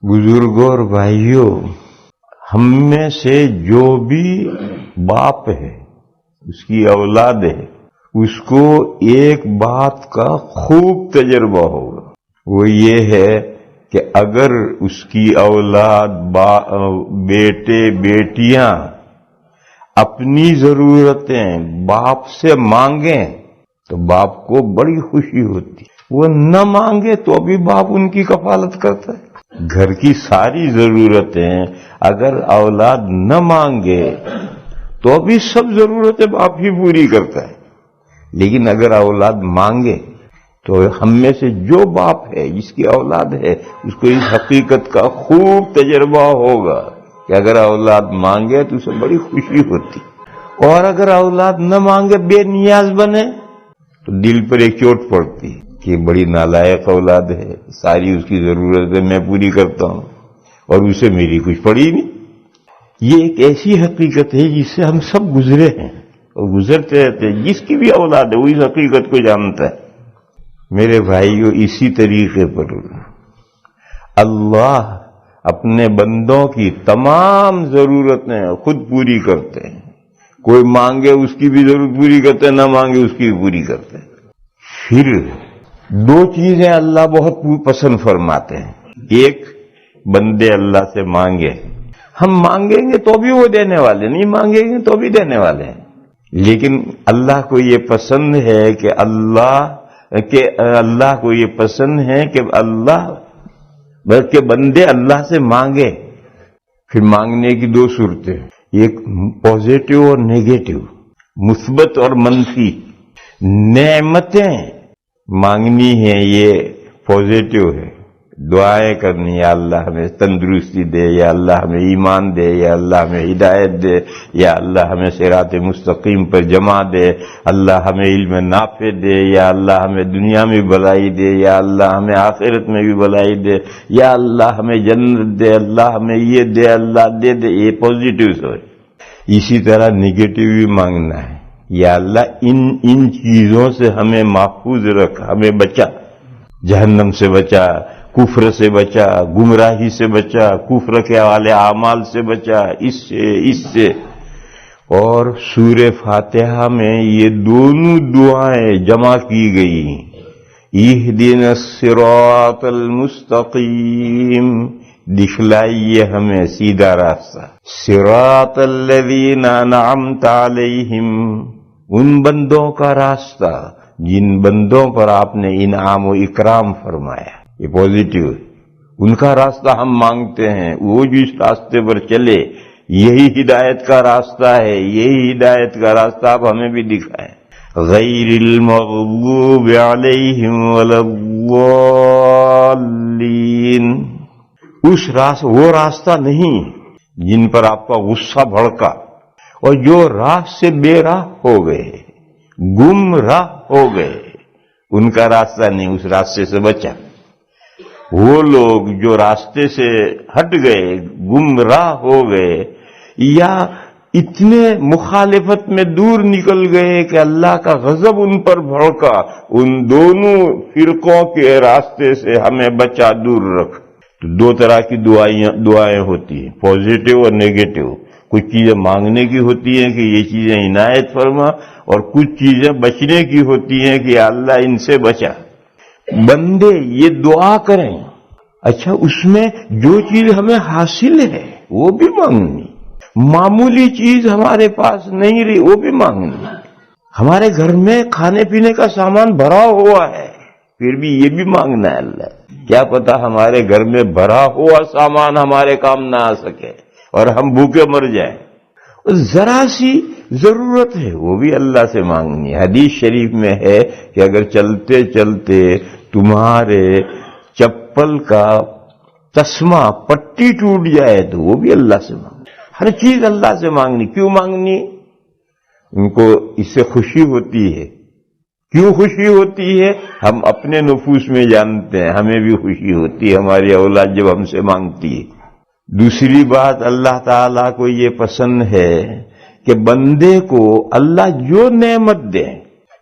بزرگوں اور بھائیوں، ہم میں سے جو بھی باپ ہے، اس کی اولاد ہے، اس کو ایک بات کا خوب تجربہ ہوگا، وہ یہ ہے کہ اگر اس کی اولاد بیٹے بیٹیاں اپنی ضرورتیں باپ سے مانگیں تو باپ کو بڑی خوشی ہوتی، وہ نہ مانگے تو بھی باپ ان کی کفالت کرتا ہے۔ گھر کی ساری ضرورتیں اگر اولاد نہ مانگے تو بھی سب ضرورتیں باپ ہی پوری کرتا ہے، لیکن اگر اولاد مانگے تو ہم میں سے جو باپ ہے، جس کی اولاد ہے، اس کو اس حقیقت کا خوب تجربہ ہوگا کہ اگر اولاد مانگے تو اسے بڑی خوشی ہوتی، اور اگر اولاد نہ مانگے، بے نیاز بنے، تو دل پر ایک چوٹ پڑتی کہ بڑی نالائق اولاد ہے، ساری اس کی ضرورتیں میں پوری کرتا ہوں اور اسے میری کچھ پڑی نہیں۔ یہ ایک ایسی حقیقت ہے جس سے ہم سب گزرے ہیں اور گزرتے رہتے ہیں۔ جس کی بھی اولاد ہے وہ اس حقیقت کو جانتا ہے۔ میرے بھائیو، اسی طریقے پر اللہ اپنے بندوں کی تمام ضرورتیں خود پوری کرتے ہیں۔ کوئی مانگے اس کی بھی ضرورت پوری کرتے ہیں، نہ مانگے اس کی بھی پوری کرتے ہیں۔ پھر دو چیزیں اللہ بہت پسند فرماتے ہیں۔ ایک، بندے اللہ سے مانگے، ہم مانگیں گے تو بھی وہ دینے والے، نہیں مانگیں گے تو بھی دینے والے ہیں، لیکن اللہ کو یہ پسند ہے کہ اللہ کو یہ پسند ہے کہ بلکہ بندے اللہ سے مانگے۔ پھر مانگنے کی دو صورتیں، ایک پازیٹو اور نیگیٹو، مثبت اور منفی۔ نعمتیں مانگنی ہے، یہ پازیٹو ہے، دعائیں کرنی، یا اللہ ہمیں تندرستی دے، یا اللہ ہمیں ایمان دے، یا اللہ ہمیں ہدایت دے، یا اللہ ہمیں صراط مستقیم پر جمع دے، اللہ ہمیں علم نافع دے، یا اللہ ہمیں دنیا میں بھلائی دے، یا اللہ ہمیں آخرت میں بھی بھلائی دے، یا اللہ ہمیں جنت دے، اللہ ہمیں یہ دے، اللہ دے دے، یہ پازیٹو ہے۔ اسی طرح نگیٹو بھی مانگنا ہے، یا اللہ ان چیزوں سے ہمیں محفوظ رکھ، ہمیں بچا، جہنم سے بچا، کفر سے بچا، گمراہی سے بچا، کفر کے والے اعمال سے بچا، اس سے۔ اور سورہ فاتحہ میں یہ دونوں دعائیں جمع کی گئی، اہدنا الصراط المستقیم، دکھلائیے ہمیں سیدھا راستہ، صراط الذین انعمت علیہم، ان بندوں کا راستہ جن بندوں پر آپ نے انعام و اکرام فرمایا۔ یہ پازیٹو ہے، ان کا راستہ ہم مانگتے ہیں، وہ جو اس راستے پر چلے یہی ہدایت کا راستہ ہے، یہی ہدایت کا راستہ آپ ہمیں بھی دکھائیں۔ غیر المغضوب علیہم ولا الضالین، وہ راستہ نہیں جن پر آپ کا غصہ بھڑکا اور جو راہ سے بے راہ ہو گئے، گمراہ ہو گئے، ان کا راستہ نہیں، اس راستے سے بچا۔ وہ لوگ جو راستے سے ہٹ گئے، گمراہ ہو گئے، یا اتنے مخالفت میں دور نکل گئے کہ اللہ کا غضب ان پر بھڑکا، ان دونوں فرقوں کے راستے سے ہمیں بچا، دور رکھ۔ تو دو طرح کی دعائیں ہوتی ہیں، پازیٹو اور نیگیٹو۔ کچھ چیزیں مانگنے کی ہوتی ہیں کہ یہ چیزیں عنایت فرما، اور کچھ چیزیں بچنے کی ہوتی ہیں کہ اللہ ان سے بچا۔ بندے یہ دعا کریں، اچھا اس میں جو چیز ہمیں حاصل ہے وہ بھی مانگنی، معمولی چیز ہمارے پاس نہیں رہی وہ بھی مانگنی۔ ہمارے گھر میں کھانے پینے کا سامان بھرا ہوا ہے، پھر بھی یہ بھی مانگنا ہے اللہ۔ کیا پتا ہمارے گھر میں بھرا ہوا سامان ہمارے کام نہ آ سکے اور ہم بھوکے مر جائیں۔ ذرا سی ضرورت ہے وہ بھی اللہ سے مانگنی ہے۔ حدیث شریف میں ہے کہ اگر چلتے چلتے تمہارے چپل کا تسمہ پٹی ٹوٹ جائے تو وہ بھی اللہ سے مانگنی۔ ہر چیز اللہ سے مانگنی۔ کیوں مانگنی؟ ان کو اس سے خوشی ہوتی ہے۔ کیوں خوشی ہوتی ہے؟ ہم اپنے نفوس میں جانتے ہیں، ہمیں بھی خوشی ہوتی ہے ہماری اولاد جب ہم سے مانگتی ہے۔ دوسری بات، اللہ تعالیٰ کو یہ پسند ہے کہ بندے کو اللہ جو نعمت دے،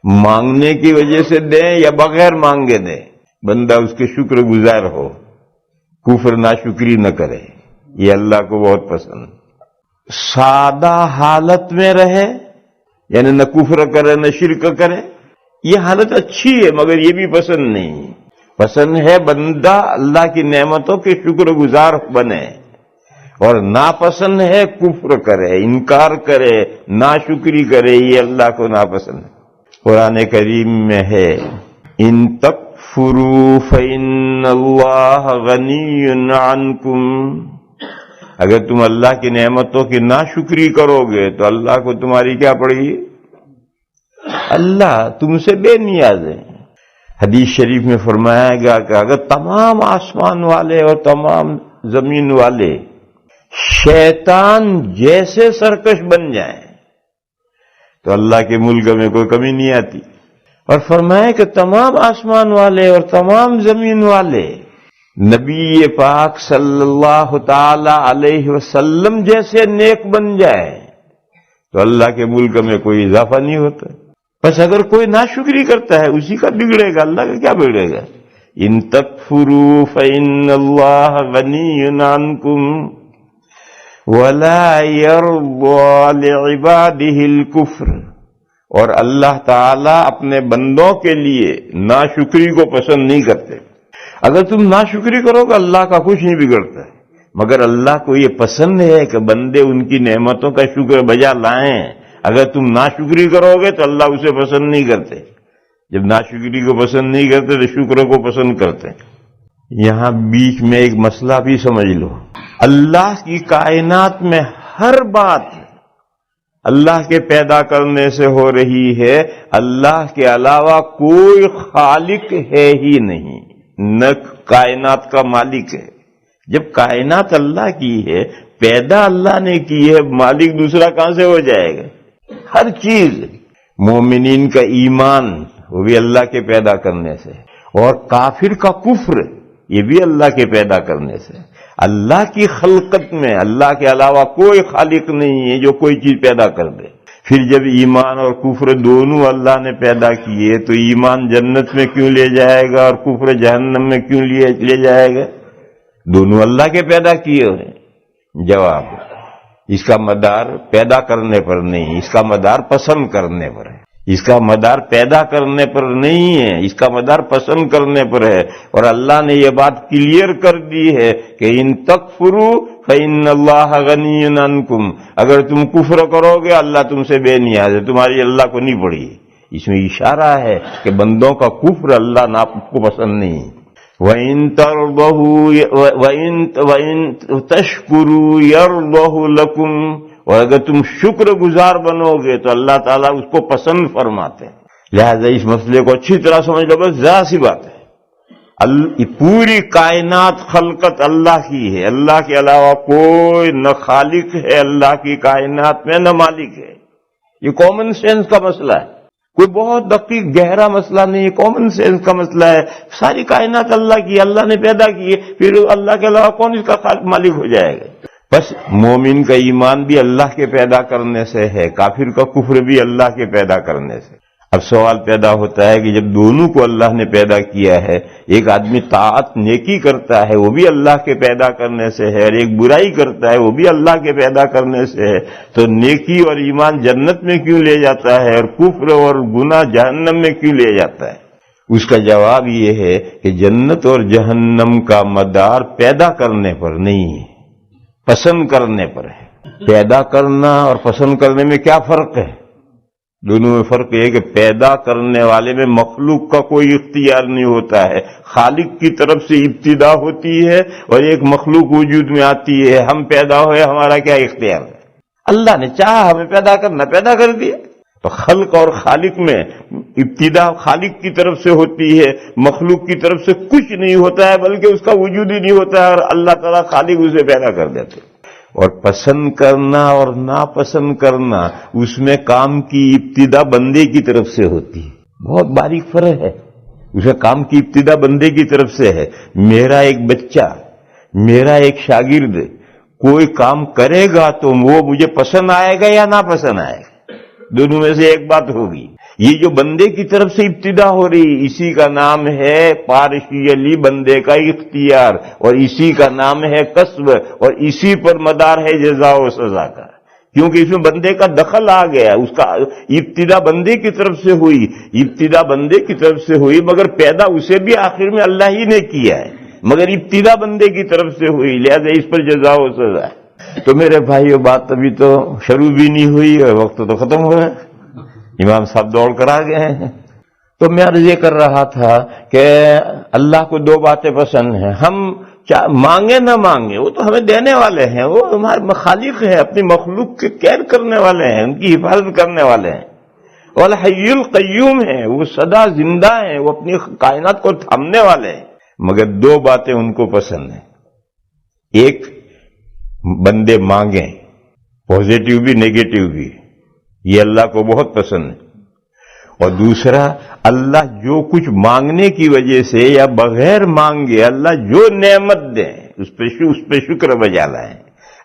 مانگنے کی وجہ سے دے یا بغیر مانگے دے، بندہ اس کے شکر گزار ہو۔ کفر ناشکری نہ کرے، یہ اللہ کو بہت پسند ہے۔ سادہ حالت میں رہے، یعنی نہ کفر کرے نہ شرک کرے، یہ حالت اچھی ہے، مگر یہ بھی پسند نہیں۔ پسند ہے بندہ اللہ کی نعمتوں کے شکر گزار بنے، اور ناپسند ہے کفر کرے، انکار کرے، ناشکری کرے، یہ اللہ کو ناپسند ہے۔ قرآن کریم میں ہے ان تکفروا فإن اللہ غنی عنکم، اگر تم اللہ کی نعمتوں کی ناشکری کرو گے تو اللہ کو تمہاری کیا پڑے گی؟ اللہ تم سے بے نیاز ہے۔ حدیث شریف میں فرمایا گیا کہ اگر تمام آسمان والے اور تمام زمین والے شیطان جیسے سرکش بن جائیں تو اللہ کے ملک میں کوئی کمی نہیں آتی، اور فرمایا کہ تمام آسمان والے اور تمام زمین والے نبی پاک صلی اللہ تعالی علیہ وسلم جیسے نیک بن جائے تو اللہ کے ملک میں کوئی اضافہ نہیں ہوتا۔ بس اگر کوئی ناشکری کرتا ہے اسی کا بگڑے گا، اللہ کا کیا بگڑے گا؟ ان تکفروا فإن اللہ غنی عنکم ولا يرضى لعباده الكفر، اور اللہ تعالیٰ اپنے بندوں کے لیے ناشکری کو پسند نہیں کرتے۔ اگر تم ناشکری کرو گے اللہ کا کچھ نہیں بگڑتا ہے، مگر اللہ کو یہ پسند ہے کہ بندے ان کی نعمتوں کا شکر بجا لائیں۔ اگر تم ناشکری کرو گے تو اللہ اسے پسند نہیں کرتے، جب ناشکری کو پسند نہیں کرتے تو شکر کو پسند کرتے۔ یہاں بیچ میں ایک مسئلہ بھی سمجھ لو، اللہ کی کائنات میں ہر بات اللہ کے پیدا کرنے سے ہو رہی ہے، اللہ کے علاوہ کوئی خالق ہے ہی نہیں، نہ کائنات کا مالک ہے۔ جب کائنات اللہ کی ہے، پیدا اللہ نے کی ہے، مالک دوسرا کہاں سے ہو جائے گا؟ ہر چیز، مومنین کا ایمان وہ بھی اللہ کے پیدا کرنے سے، اور کافر کا کفر یہ بھی اللہ کے پیدا کرنے سے۔ اللہ کی خلقت میں اللہ کے علاوہ کوئی خالق نہیں ہے جو کوئی چیز پیدا کر دے۔ پھر جب ایمان اور کفر دونوں اللہ نے پیدا کیے تو ایمان جنت میں کیوں لے جائے گا اور کفر جہنم میں کیوں لے جائے گا؟ دونوں اللہ کے پیدا کیے ہیں۔ جواب، اس کا مدار پیدا کرنے پر نہیں، اس کا مدار پسند کرنے پر ہے۔ اس کا مدار پیدا کرنے پر نہیں ہے، اس کا مدار پسند کرنے پر ہے، اور اللہ نے یہ بات کلیئر کر دی ہے کہ ان تکفروا فإن اللہ غنی عنکم، اگر تم کفر کرو گے اللہ تم سے بے نیاز ہے، تمہاری اللہ کو نہیں پڑی۔ اس میں اشارہ ہے کہ بندوں کا کفر اللہ کو پسند نہیں۔ وَإِن تَرْضَهُ وَإِن تَشْكُرُوا يَرْضَهُ لَكُمْ، اور اگر تم شکر گزار بنو گے تو اللہ تعالیٰ اس کو پسند فرماتے ہیں۔ لہذا اس مسئلے کو اچھی طرح سمجھ لو، بس ذرا سی بات ہے، پوری کائنات خلقت اللہ کی ہے، اللہ کے علاوہ کوئی نہ خالق ہے اللہ کی کائنات میں نہ مالک ہے۔ یہ کامن سینس کا مسئلہ ہے، کوئی بہت دقیق گہرا مسئلہ نہیں ہے، کامن سینس کا مسئلہ ہے۔ ساری کائنات اللہ کی، اللہ نے پیدا کی ہے، پھر اللہ کے علاوہ کون اس کا مالک ہو جائے گا؟ بس مومن کا ایمان بھی اللہ کے پیدا کرنے سے ہے، کافر کا کفر بھی اللہ کے پیدا کرنے سے۔ اب سوال پیدا ہوتا ہے کہ جب دونوں کو اللہ نے پیدا کیا ہے، ایک آدمی طاعت نیکی کرتا ہے وہ بھی اللہ کے پیدا کرنے سے ہے، اور ایک برائی کرتا ہے وہ بھی اللہ کے پیدا کرنے سے ہے، تو نیکی اور ایمان جنت میں کیوں لے جاتا ہے اور کفر اور گناہ جہنم میں کیوں لے جاتا ہے؟ اس کا جواب یہ ہے کہ جنت اور جہنم کا مدار پیدا کرنے پر نہیں ہے، پسند کرنے پر ہے۔ پیدا کرنا اور پسند کرنے میں کیا فرق ہے؟ دونوں میں فرق یہ ہے کہ پیدا کرنے والے میں مخلوق کا کوئی اختیار نہیں ہوتا ہے، خالق کی طرف سے ابتدا ہوتی ہے اور ایک مخلوق وجود میں آتی ہے، ہم پیدا ہوئے، ہمارا کیا اختیار ہے؟ اللہ نے چاہا ہمیں پیدا کرنا، پیدا کر دیا۔ تو خلق اور خالق میں ابتدا خالق کی طرف سے ہوتی ہے، مخلوق کی طرف سے کچھ نہیں ہوتا ہے، بلکہ اس کا وجود ہی نہیں ہوتا ہے، اور اللہ تعالیٰ خالق اسے پیدا کر دیتے۔ اور پسند کرنا اور ناپسند کرنا، اس میں کام کی ابتدا بندے کی طرف سے ہوتی ہے، بہت باریک فرق ہے۔ اس میں کام کی ابتدا بندے کی طرف سے ہے۔ میرا ایک بچہ، میرا ایک شاگرد کوئی کام کرے گا تو وہ مجھے پسند آئے گا یا ناپسند آئے گا؟ دونوں میں سے ایک بات ہوگی۔ یہ جو بندے کی طرف سے ابتدا ہو رہی، اسی کا نام ہے پارشیلی بندے کا اختیار، اور اسی کا نام ہے کسب، اور اسی پر مدار ہے جزا و سزا کا، کیونکہ اس میں بندے کا دخل آ گیا، اس کا ابتدا بندے کی طرف سے ہوئی، ابتدا بندے کی طرف سے ہوئی، مگر پیدا اسے بھی آخر میں اللہ ہی نے کیا ہے، مگر ابتدا بندے کی طرف سے ہوئی، لہذا اس پر جزا و سزا ہے۔ تو میرے بھائیو، بات ابھی تو شروع بھی نہیں ہوئی اور وقت تو ختم ہوا ہے، امام صاحب دوڑ کر آ گئے ہیں۔ تو میں عرض یہ کر رہا تھا کہ اللہ کو دو باتیں پسند ہیں، ہم مانگے نہ مانگے وہ تو ہمیں دینے والے ہیں، وہ ہمارے خالق ہیں، اپنی مخلوق کے کیئر کرنے والے ہیں، ان کی حفاظت کرنے والے ہیں، اور الحی القیوم ہیں، وہ سدا زندہ ہیں، وہ اپنی کائنات کو تھامنے والے ہیں، مگر دو باتیں ان کو پسند ہیں، ایک بندے مانگیں، پازیٹیو بھی نیگیٹو بھی، یہ اللہ کو بہت پسند ہے، اور دوسرا اللہ جو کچھ مانگنے کی وجہ سے یا بغیر مانگے اللہ جو نعمت دیں اس پہ شکر بجا لائیں،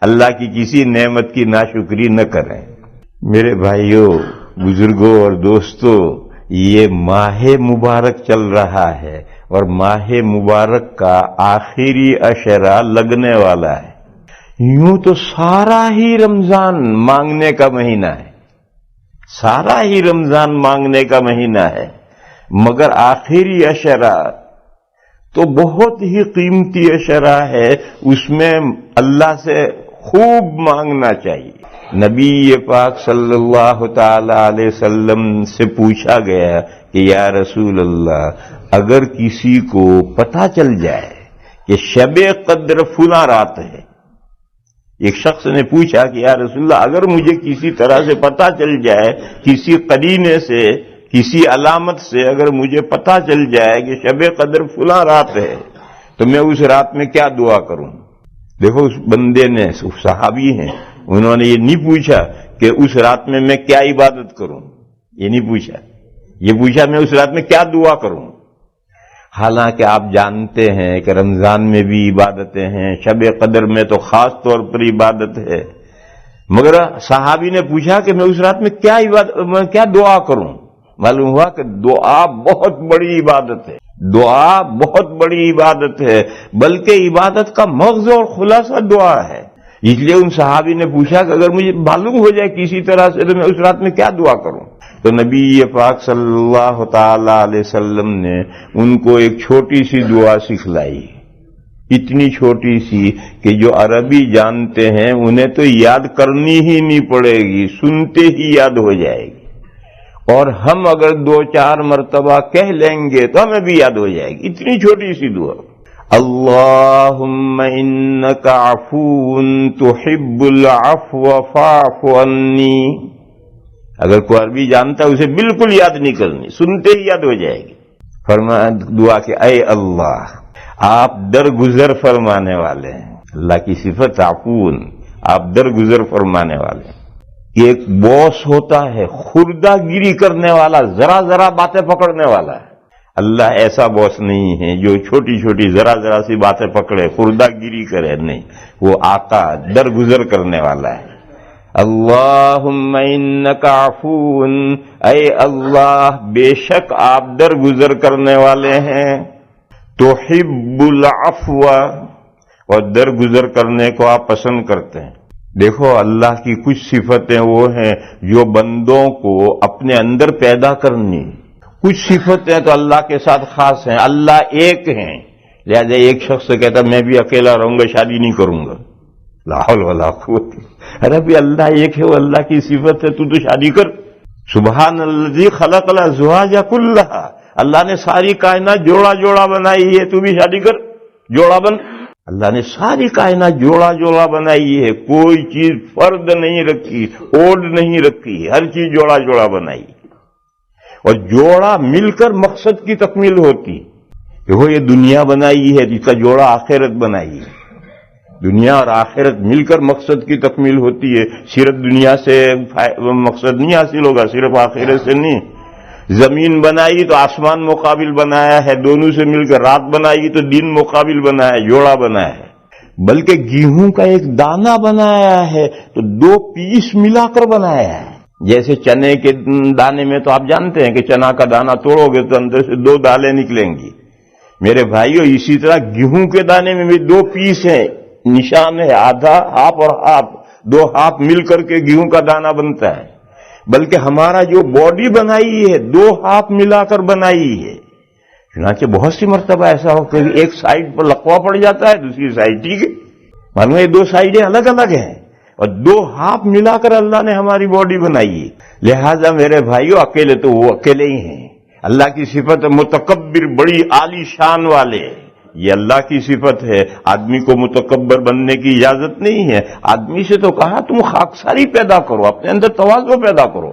اللہ کی کسی نعمت کی ناشکری نہ کریں۔ میرے بھائیوں، بزرگوں اور دوستوں، یہ ماہ مبارک چل رہا ہے اور ماہ مبارک کا آخری عشرہ لگنے والا ہے۔ یوں تو سارا ہی رمضان مانگنے کا مہینہ ہے، سارا ہی رمضان مانگنے کا مہینہ ہے، مگر آخری عشرہ تو بہت ہی قیمتی عشرہ ہے، اس میں اللہ سے خوب مانگنا چاہیے۔ نبی پاک صلی اللہ تعالی علیہ وسلم سے پوچھا گیا کہ یا رسول اللہ، اگر کسی کو پتہ چل جائے کہ شب قدر فلاں رات ہے، ایک شخص نے پوچھا کہ یا رسول اللہ، اگر مجھے کسی طرح سے پتہ چل جائے، کسی قرینے سے، کسی علامت سے اگر مجھے پتہ چل جائے کہ شب قدر فلاں رات ہے، تو میں اس رات میں کیا دعا کروں؟ دیکھو، اس بندے نے، صحابی ہیں، انہوں نے یہ نہیں پوچھا کہ اس رات میں کیا عبادت کروں، یہ نہیں پوچھا، یہ پوچھا میں اس رات میں کیا دعا کروں۔ حالانکہ آپ جانتے ہیں کہ رمضان میں بھی عبادتیں ہیں، شب قدر میں تو خاص طور پر عبادت ہے، مگر صحابی نے پوچھا کہ میں اس رات میں کیا دعا کروں؟ معلوم ہوا کہ دعا بہت بڑی عبادت ہے، دعا بہت بڑی عبادت ہے، بلکہ عبادت کا مغز اور خلاصہ دعا ہے۔ اس لیے ان صحابی نے پوچھا کہ اگر مجھے معلوم ہو جائے کسی طرح سے تو میں اس رات میں کیا دعا کروں؟ تو نبی پاک صلی اللہ تعالی علیہ وسلم نے ان کو ایک چھوٹی سی دعا سکھلائی، اتنی چھوٹی سی کہ جو عربی جانتے ہیں انہیں تو یاد کرنی ہی نہیں پڑے گی، سنتے ہی یاد ہو جائے گی، اور ہم اگر 2-4 مرتبہ کہہ لیں گے تو ہمیں بھی یاد ہو جائے گی، اتنی چھوٹی سی دعا۔ اللہم انک عفو تحب العفو فاعف عنی، اگر کوئی عربی جانتا ہے اسے بالکل یاد نہیں کرنی، سنتے ہی یاد ہو جائے گی۔ فرمایا دعا کہ اے اللہ، آپ درگزر فرمانے والے ہیں، اللہ کی صفت عفون، آپ درگزر فرمانے والے ہیں۔ ایک باس ہوتا ہے خردہ گیری کرنے والا، ذرا ذرا باتیں پکڑنے والا ہے، اللہ ایسا باس نہیں ہے جو چھوٹی چھوٹی ذرا ذرا سی باتیں پکڑے، خردہ گیری کرے، نہیں، وہ آقا درگزر کرنے والا ہے۔ اللہم انک عفون، اے اللہ بے شک آپ درگزر کرنے والے ہیں، تحب العفو، اور درگزر کرنے کو آپ پسند کرتے ہیں۔ دیکھو، اللہ کی کچھ صفتیں وہ ہیں جو بندوں کو اپنے اندر پیدا کرنی، کچھ صفتیں تو اللہ کے ساتھ خاص ہیں، اللہ ایک ہیں، لہذا ایک شخص کہتا میں بھی اکیلا رہوں گا، شادی نہیں کروں گا، لا حول ولا قوت، ارے بھی اللہ ایک ہے، وہ اللہ کی صفت ہے، تو شادی کر۔ سبحان الذی خلق الازواج کلھا، اللہ نے ساری کائنات جوڑا جوڑا بنائی ہے، تو بھی شادی کر، جوڑا بن۔ اللہ نے ساری کائنات جوڑا جوڑا بنائی ہے، کوئی چیز فرد نہیں رکھی، اوڈ نہیں رکھی، ہر چیز جوڑا جوڑا بنائی، اور جوڑا مل کر مقصد کی تکمیل ہوتی۔ دیکھو، یہ دنیا بنائی ہے، جس کا جوڑا آخرت بنائی ہے، دنیا اور آخرت مل کر مقصد کی تکمیل ہوتی ہے، صرف دنیا سے مقصد نہیں حاصل ہوگا، صرف آخرت سے نہیں۔ زمین بنائی تو آسمان مقابل بنایا ہے، دونوں سے مل کر رات بنائی تو دن مقابل بنایا ہے، جوڑا بنایا ہے۔ بلکہ گیہوں کا ایک دانہ بنایا ہے تو 2 پیس ملا کر بنایا ہے، جیسے چنے کے دانے میں تو آپ جانتے ہیں کہ چنا کا دانہ توڑو گے تو اندر سے 2 دالیں نکلیں گی. میرے بھائیو اسی طرح گیہوں کے دانے میں بھی 2 پیس ہیں، نشان ہے آدھا ہاف اور ہاف، 2 ہاف مل کر کے گیہوں کا دانہ بنتا ہے. بلکہ ہمارا جو باڈی بنائی ہے 2 ہاف ملا کر بنائی ہے. چنانچہ بہت سی مرتبہ ایسا ہو کہ ایک سائڈ پر لقوا پڑ جاتا ہے، دوسری سائڈ ٹھیک ہے. معلوم ہے یہ 2 سائڈیں الگ الگ ہیں اور 2 ہاف ملا کر اللہ نے ہماری باڈی بنائی ہے. لہذا میرے بھائیو اکیلے تو وہ اکیلے ہی ہیں. اللہ کی صفت متکبر، بڑی عالی شان والے، یہ اللہ کی صفت ہے. آدمی کو متکبر بننے کی اجازت نہیں ہے. آدمی سے تو کہا تم خاکساری پیدا کرو، اپنے اندر تواضع پیدا کرو.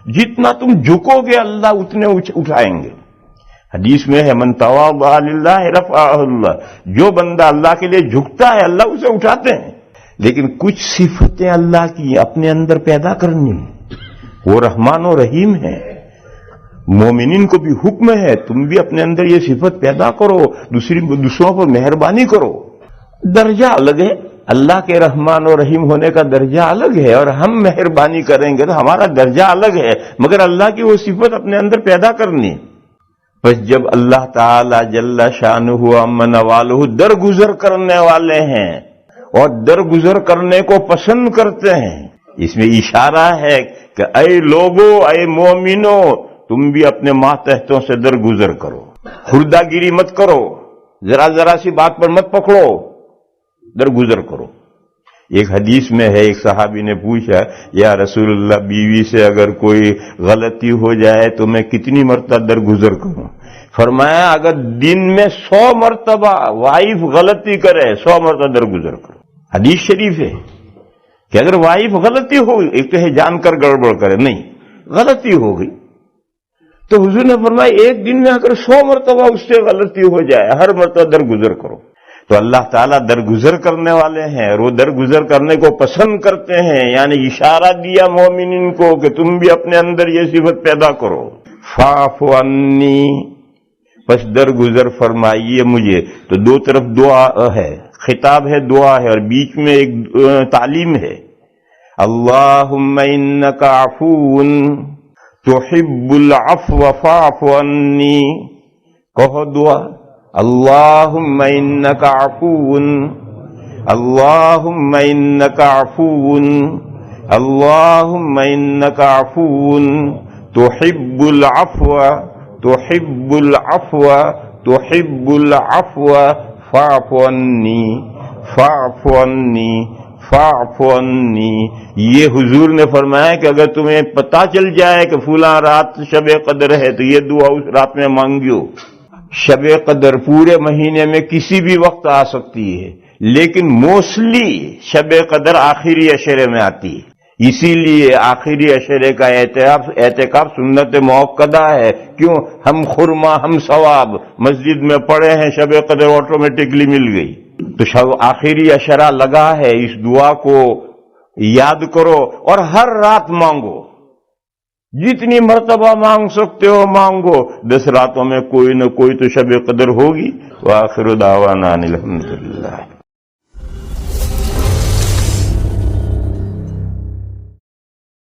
جتنا تم جھکو گے اللہ اتنے اٹھائیں گے. حدیث میں ہے من تواضع للہ رفعہ اللہ، جو بندہ اللہ کے لیے جھکتا ہے اللہ اسے اٹھاتے ہیں. لیکن کچھ صفتیں اللہ کی اپنے اندر پیدا کرنی، وہ رحمان و رحیم ہے. مومنین کو بھی حکم ہے تم بھی اپنے اندر یہ صفت پیدا کرو، دوسروں پر مہربانی کرو. درجہ الگ ہے، اللہ کے رحمان و رحیم ہونے کا درجہ الگ ہے، اور ہم مہربانی کریں گے تو ہمارا درجہ الگ ہے. مگر اللہ کی وہ صفت اپنے اندر پیدا کرنی. بس جب اللہ تعالی جل شانہ عما نوالہ درگزر کرنے والے ہیں اور درگزر کرنے کو پسند کرتے ہیں، اس میں اشارہ ہے کہ اے لوگو، اے مومنو، تم بھی اپنے ماتحتوں سے درگزر کرو. خردہ گیری مت کرو، ذرا سی بات پر مت پکڑو، درگزر کرو. ایک حدیث میں ہے ایک صحابی نے پوچھا یا رسول اللہ بیوی سے اگر کوئی غلطی ہو جائے تو میں کتنی مرتبہ درگزر کروں؟ فرمایا اگر دن میں 100 مرتبہ وائف غلطی کرے 100 مرتبہ درگزر کرو. حدیث شریف ہے کہ اگر وائف غلطی ہو، ایک تو ہے جان کر گڑبڑ کرے، نہیں غلطی ہو گئی تو حضور نے فرمایا ایک دن میں اگر 100 مرتبہ اس سے غلطی ہو جائے ہر مرتبہ درگزر کرو. تو اللہ تعالیٰ درگزر کرنے والے ہیں اور وہ درگزر کرنے کو پسند کرتے ہیں. یعنی اشارہ دیا مومنین کو کہ تم بھی اپنے اندر یہ صفت پیدا کرو. فاعف عنی، پس درگزر فرمائیے مجھے. تو 2 طرف دعا ہے، خطاب ہے، دعا ہے، اور بیچ میں ایک تعلیم ہے. اللہم انک عفو تحب العفو فاعف عنی. کہو دعا اللہم انک عفو، اللہم انک عفو، اللہم انک عفو تحب العفو، تحب العفو، تحب العفو فاعف عنی، فاعف عنی، فاعف عنی. یہ حضور نے فرمایا کہ اگر تمہیں پتہ چل جائے کہ فلاں رات شب قدر ہے تو یہ دعا اس رات میں مانگیو. شب قدر پورے مہینے میں کسی بھی وقت آ سکتی ہے، لیکن موسٹلی شب قدر آخری عشرے میں آتی ہے. اسی لیے آخری عشرے کا اعتکاف سنت موقدہ ہے. کیوں؟ ہم خرما، ہم ثواب مسجد میں پڑے ہیں، شب قدر آٹومیٹکلی مل گئی. تو آخری عشرہ لگا ہے، اس دعا کو یاد کرو اور ہر رات مانگو. جتنی مرتبہ مانگ سکتے ہو مانگو. 10 راتوں میں کوئی نہ کوئی تو شب قدر ہوگی. وآخر دعوانا ان الحمدللہ.